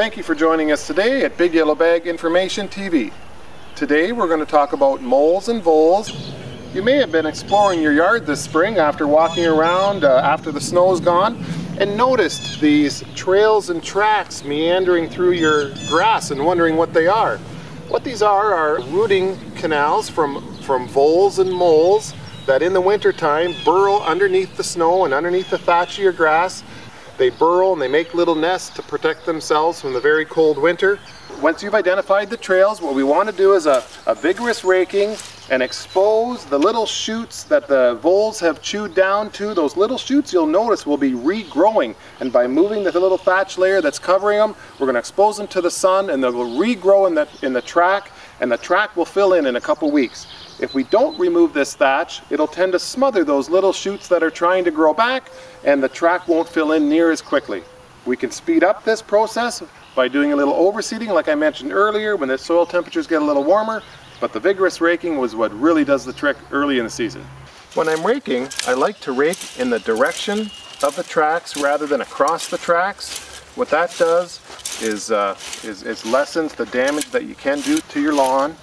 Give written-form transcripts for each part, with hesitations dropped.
Thank you for joining us today at Big Yellow Bag Information TV. Today we're going to talk about moles and voles. You may have been exploring your yard this spring after walking around after the snow's gone and noticed these trails and tracks meandering through your grass and wondering what they are. What these are rooting canals from voles and moles that in the wintertime burrow underneath the snow and underneath the thatch of your grass. They burrow and they make little nests to protect themselves from the very cold winter. Once you've identified the trails, what we want to do is a vigorous raking and expose the little shoots that the voles have chewed down to. Those little shoots, you'll notice, will be regrowing, and by moving the little thatch layer that's covering them, we're going to expose them to the sun and they will regrow in the track, and the track will fill in a couple weeks. If we don't remove this thatch, it'll tend to smother those little shoots that are trying to grow back, and the track won't fill in near as quickly. We can speed up this process by doing a little overseeding, like I mentioned earlier, when the soil temperatures get a little warmer, but the vigorous raking was what really does the trick early in the season. When I'm raking, I like to rake in the direction of the tracks rather than across the tracks. What that does is lessens the damage that you can do to your lawn.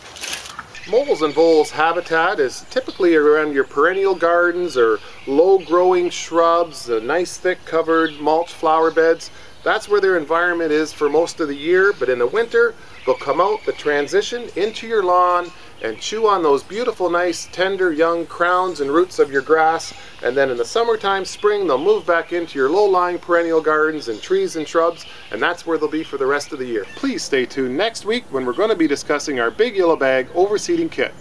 Moles and voles habitat is typically around your perennial gardens or low-growing shrubs, nice thick covered mulch flower beds. That's where their environment is for most of the year, but in the winter they'll come out, the transition into your lawn and chew on those beautiful, nice, tender, young crowns and roots of your grass, and then in the summertime, spring, they'll move back into your low-lying perennial gardens and trees and shrubs, and that's where they'll be for the rest of the year. Please stay tuned next week when we're going to be discussing our Big Yellow Bag overseeding kit.